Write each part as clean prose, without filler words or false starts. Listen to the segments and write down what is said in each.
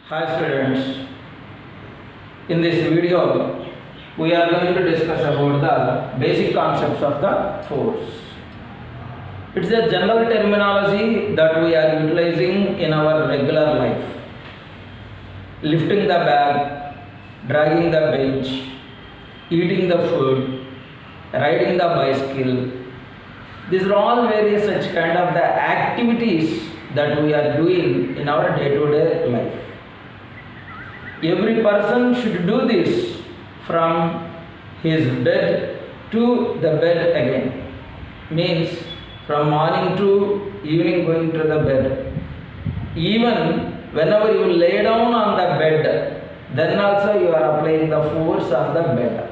Hi students, in this video we are going to discuss about the basic concepts of the force. It is a general terminology that we are utilizing in our regular life. Lifting the bag, dragging the bench, eating the food, riding the bicycle. These are all various such kind of the activities that we are doing in our day-to-day life. Every person should do this from his bed to the bed again. Means from morning to evening going to the bed. Even whenever you lay down on the bed, then also you are applying the force on the bed.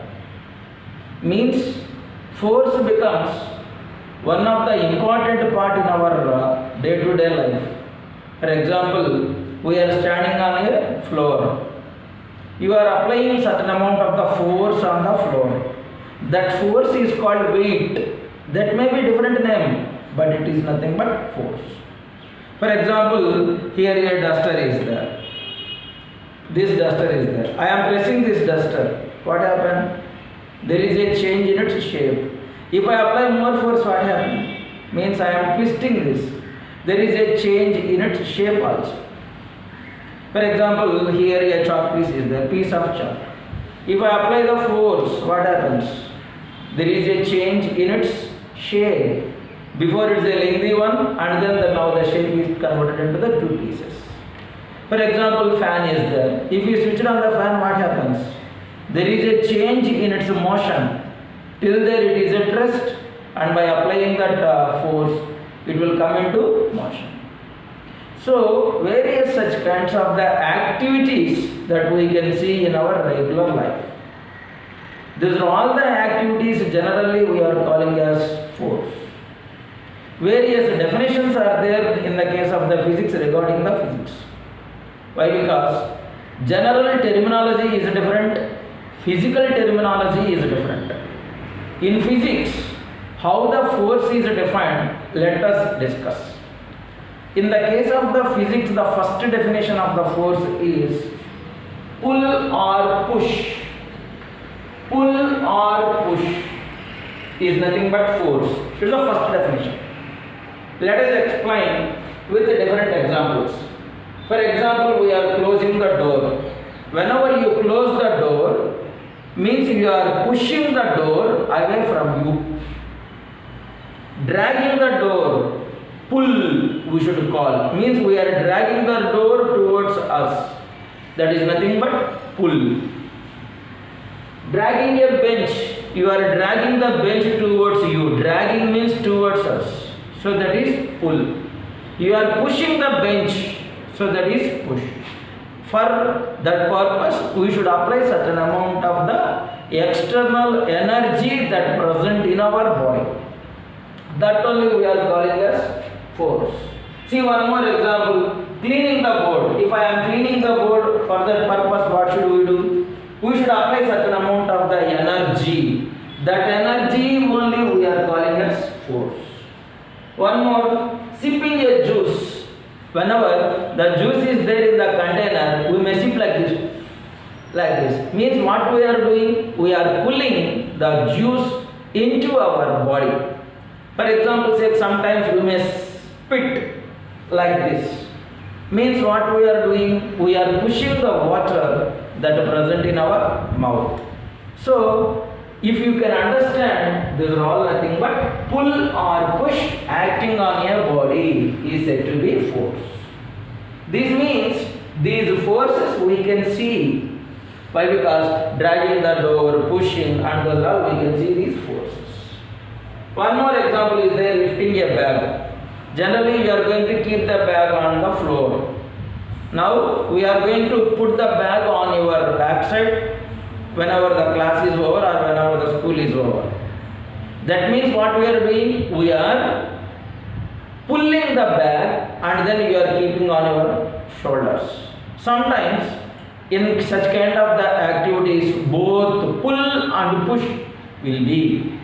Means force becomes one of the important part in our day-to-day life. For example, we are standing on a floor. You are applying certain amount of the force on the floor. That force is called weight. That may be different name, but it is nothing but force. For example, here a duster is there. This duster is there. I am pressing this duster. What happened? There is a change in its shape. If I apply more force, what happens? Means I am twisting this. There is a change in its shape also. For example, here a chalk piece is there, piece of chalk. If I apply the force, what happens? There is a change in its shape. Before it is a lengthy one, and then now the shape is converted into the two pieces. For example, fan is there. If you switch on the fan, what happens? There is a change in its motion. Till there it is at rest, and by applying that force, it will come into motion. So, various such kinds of the activities that we can see in our regular life. These are all the activities generally we are calling as force. Various definitions are there in the case of the physics regarding the physics. Why? Because general terminology is different, physical terminology is different. In physics, how the force is defined, let us discuss. In the case of the physics, the first definition of the force is pull or push. Pull or push is nothing but force. It is the first definition. Let us explain with different examples. For example, we are closing the door. Whenever you close the door, means you are pushing the door away from you. Dragging the door, pull we should call, means we are dragging the door towards us. That is nothing but pull. Dragging a bench, you are dragging the bench towards you. Dragging means towards us. So that is pull. You are pushing the bench, so that is push. For that purpose, we should apply certain amount of the external energy that present in our body. That only we are calling as force. See one more example, cleaning the board. If I am cleaning the board, for that purpose what should we do? We should apply certain amount of the energy. That energy only we are calling as force. One more, sipping a juice. Whenever the juice is there in the container, we may sip like this. Like this. Means what we are doing? We are pulling the juice into our body. For example, say sometimes we may spit like this. Means what we are doing? We are pushing the water that is present in our mouth. So, if you can understand, these are all nothing but pull or push acting on your body is said to be force. This means these forces we can see. Why? Because dragging the door, pushing, and those all we can see these forces. One more example is there, lifting a bag. Generally, we are going to keep the bag on the floor. Now, we are going to put the bag on your backside whenever the class is over or whenever the school is over. That means what we are doing? We are pulling the bag and then you are keeping on your shoulders. Sometimes, in such kind of the activities, both pull and push will be.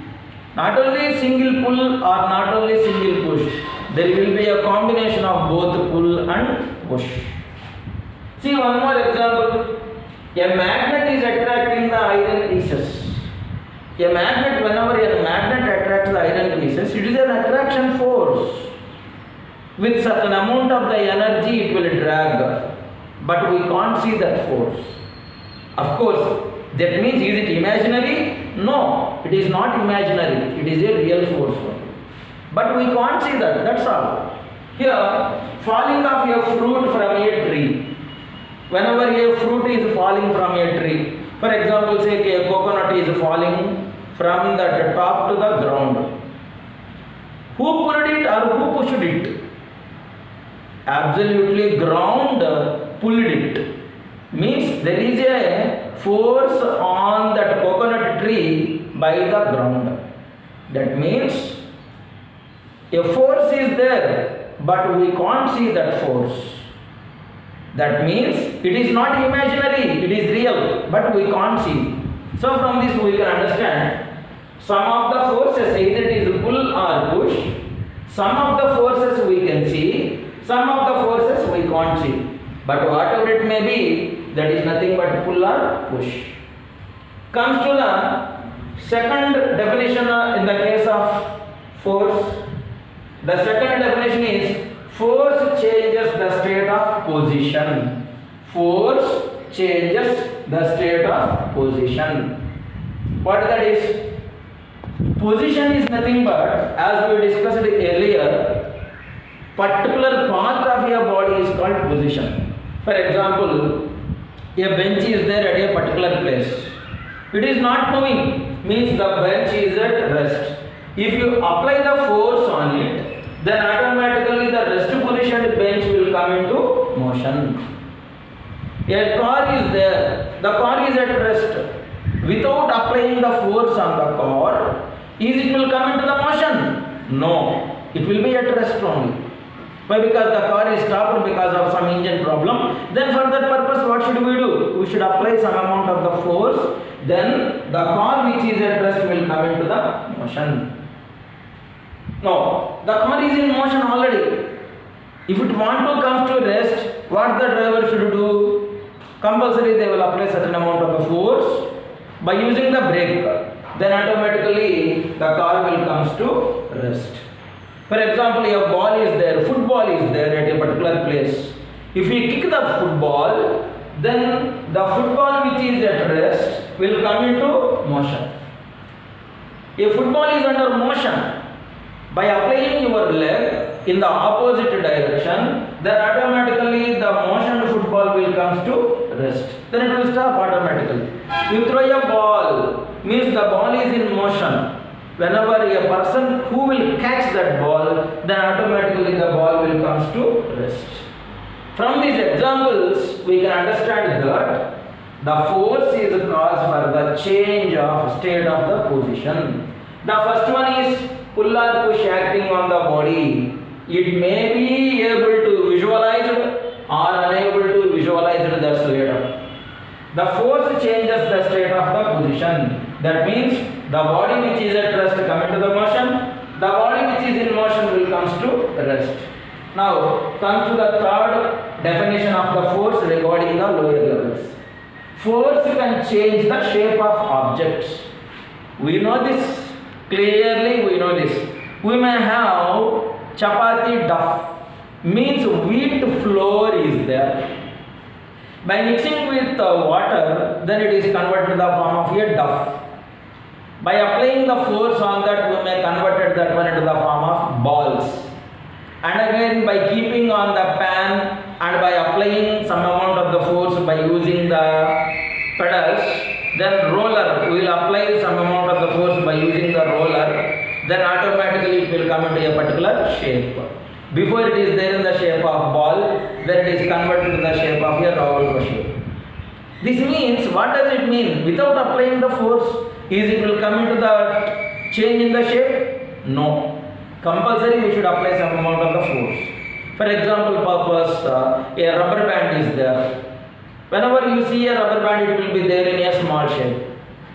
Not only single pull or not only single push. There will be a combination of both pull and push. See one more example. A magnet is attracting the iron pieces. A magnet, whenever a magnet attracts the iron pieces, it is an attraction force. With certain amount of the energy, it will drag. But we can't see that force. Of course, that means is it imaginary? No, it is not imaginary. It is a real force. But we can't see that. That's all. Here, falling of a fruit from a tree. Whenever a fruit is falling from a tree, for example, say a coconut is falling from the top to the ground. Who pulled it or who pushed it? Absolutely ground pulled it. Means there is a force on that coconut tree by the ground. That means a force is there, but we can't see that force. That means it is not imaginary, it is real, but we can't see. So from this we can understand some of the forces, either it is pull or push. Some of the forces we can see, some of the forces we can't see. But whatever it may be, that is nothing but pull or push. Comes to the second definition in the case of force. The second definition is force changes the state of position. Force changes the state of position. What that is? Position is nothing but, as we discussed earlier, particular part of your body is called position. For example, a bench is there at a particular place. It is not moving, means the bench is at rest. If you apply the force on it, then automatically the rest positioned bench will come into motion. A car is there, the car is at rest. Without applying the force on the car, is it will come into the motion? No, it will be at rest only. Why? Because the car is stopped because of some engine problem. Then for that purpose, what should we do? We should apply some amount of the force. Then the car which is at rest will come into the motion. No, the car is in motion already. If it want to come to rest, what the driver should do? Compulsory they will apply certain amount of the force by using the brake. Then automatically the car will come to rest. For example, a ball is there, football is there at a particular place. If we kick the football, then the football which is at rest will come into motion. A football is under motion. By applying your leg in the opposite direction, then automatically the motion football will come to rest. Then it will stop automatically. You throw a ball, means the ball is in motion. Whenever a person who will catch that ball, then automatically the ball will come to rest. From these examples, we can understand that the force is a cause for the change of state of the position. The first one is pull or push acting on the body. It may be able to visualize it or unable to visualize it, that's later. The force changes the state of the position. That means the body which is at rest come into the motion, the body which is in motion will comes to rest. Now comes to the third definition of the force regarding the lower levels. Force can change the shape of objects. We know this. Clearly we know this. We may have chapati duff, means wheat flour is there. By mixing with water, then it is converted to the form of a duff. By applying the force on that, we may convert that one into the form of balls. And again, by keeping on the pan and by applying some amount of the force by using the pedals, then roller, we will apply some amount of the force by using the roller, then automatically it will come into a particular shape. Before it is there in the shape of ball, then it is converted to the shape of a round shape. This means, what does it mean? Without applying the force, is it will come into the change in the shape? No. Compulsory we should apply some amount of the force. For example purpose, a rubber band is there. Whenever you see a rubber band, it will be there in a small shape.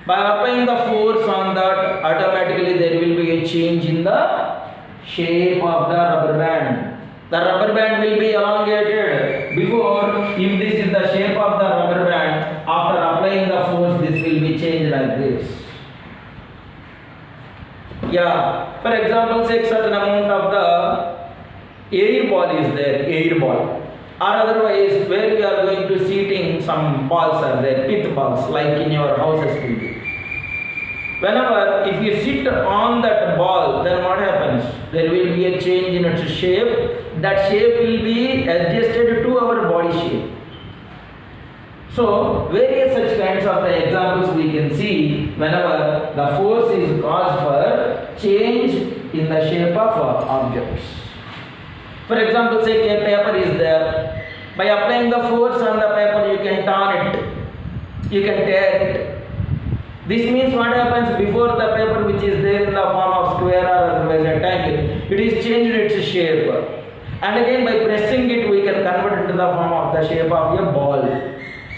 By applying the force on that, automatically there will be a change in the shape of the rubber band. The rubber band will be elongated. Before, if this is the like this. Yeah, for example, say certain amount of the air ball is there, air ball. Or otherwise, where we are going to seating, some balls are there, pith balls, like in your houses will be. Whenever, if you sit on that ball, then what happens? There will be a change in its shape. That shape will be adjusted to our body shape. So, various such kinds of the examples we can see whenever the force is caused for change in the shape of objects. For example, say a paper is there. By applying the force on the paper, you can turn it, you can tear it. This means what happens before the paper which is there in the form of square or otherwise rectangle, it is changed its shape. And again by pressing it, we can convert it to the form of the shape of a ball.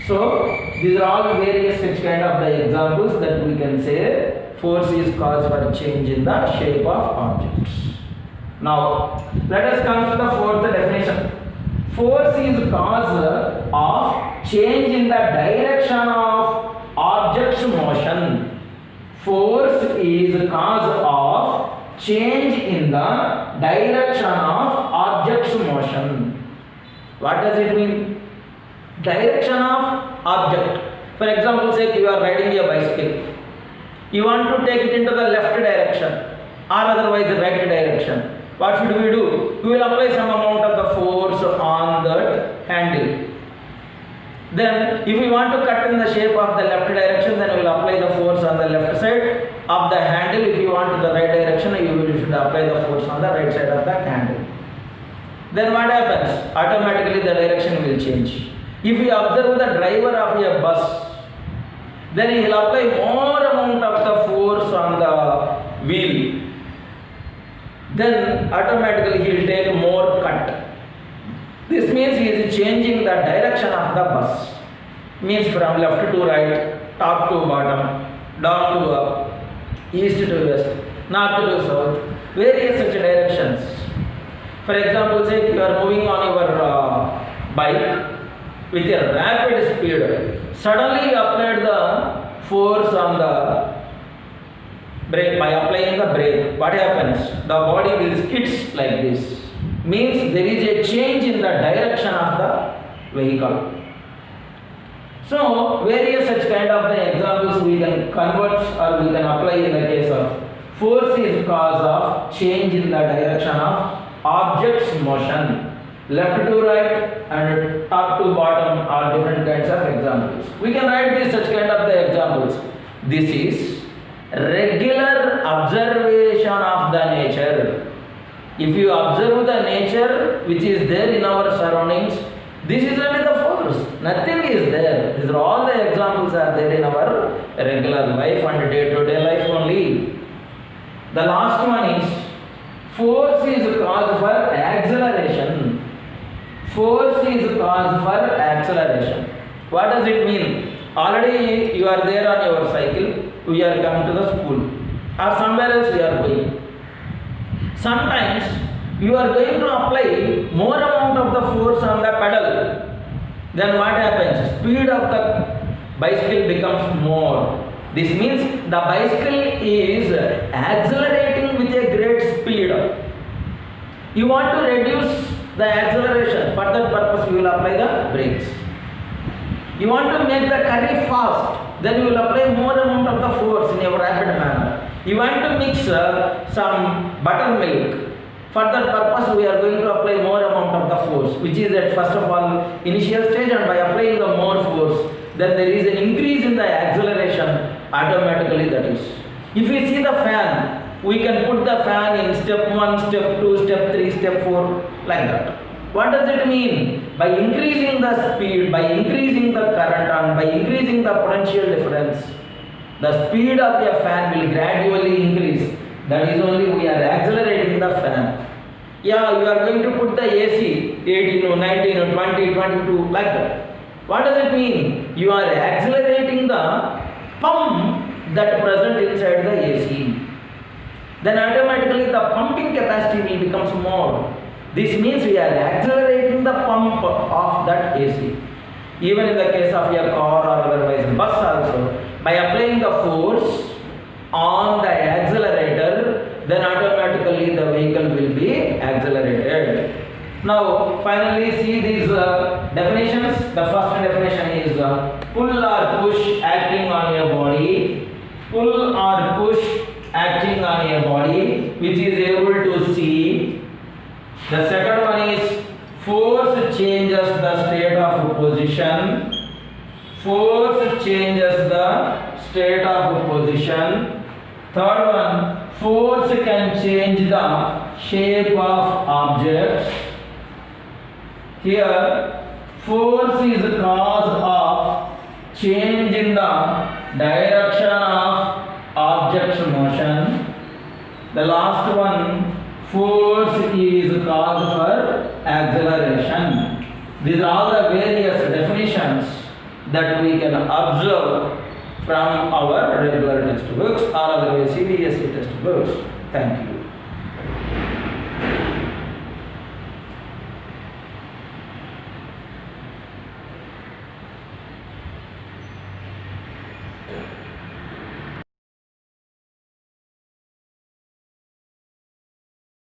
So, these are all various such kind of the examples that we can say force is caused for change in the shape of objects. Now, let us come to the fourth definition. Force is cause of change in the direction of object's motion. Force is cause of change in the direction of object's motion. What does it mean? Direction of object. For example, say you are riding a bicycle. You want to take it into the left direction or otherwise the right direction. What should we do? We will apply some amount of the force on that handle. Then, if we want to cut in the shape of the left direction, then we will apply the force on the left side of the handle. If you want to the right direction, you should apply the force on the right side of the handle. Then what happens? Automatically the direction will change. If we observe the driver of a bus, then he will apply more amount of the force on the wheel. Then automatically he will take more cut. This means he is changing the direction of the bus. Means from left to right, top to bottom, down to up, east to west, north to south, various such directions. For example, say you are moving on your bike with a rapid speed. Suddenly you applied the force on the brake. By applying the brake, what happens? The body will skid like this. Means there is a change in the direction of the vehicle. So, various such kind of the examples we can convert or we can apply in the case of force is cause of change in the direction of object's motion. Left to right and top to bottom are different kinds of examples. We can write these such kind of the examples. This is regular observation of the nature. If you observe the nature which is there in our surroundings, this is only the force. Nothing is there. These are all the examples are there in our regular life and day-to-day life only. The last one is force is cause for acceleration. Force is cause for acceleration. What does it mean? Already you are there on your cycle, we are come to the school or somewhere else we are going. Sometimes you are going to apply more amount of the force on the pedal. Then what happens? Speed of the bicycle becomes more. This means the bicycle is accelerating with a great speed. You want to reduce the acceleration. For that purpose, you will apply the brakes. You want to make the curry fast. Then you will apply more amount of the force in a rapid manner. You want to mix some buttermilk. For that purpose, we are going to apply more amount of the force, which is at first of all initial stage, and by applying the more force, then there is an increase in the acceleration automatically. That is, if we see the fan, we can put the fan in step 1, step 2, step 3, step 4, like that. What does it mean? By increasing the speed, by increasing the current, and by increasing the potential difference, the speed of a fan will gradually increase. That is only we are accelerating the fan. Yeah, you are going to put the AC 18, 19, 20, 22 like that. What does it mean? You are accelerating the pump that present inside the AC. Then automatically the pumping capacity will become more. This means we are accelerating the pump of that AC. Even in the case of a car or otherwise bus also, by applying the force on the accelerator, then automatically the vehicle will be accelerated. Now finally see these definitions. The first definition is pull or push acting on your body. Pull or push acting on your body which is able to see. The second one is force changes the state of position. Force changes the state of position. Third one, force can change the shape of objects. Here, force is the cause of change in the direction of object's motion. The last one, force is cause for acceleration. These are all the various definitions that we can observe from our regular textbooks or otherwise CBSE textbooks. Thank you.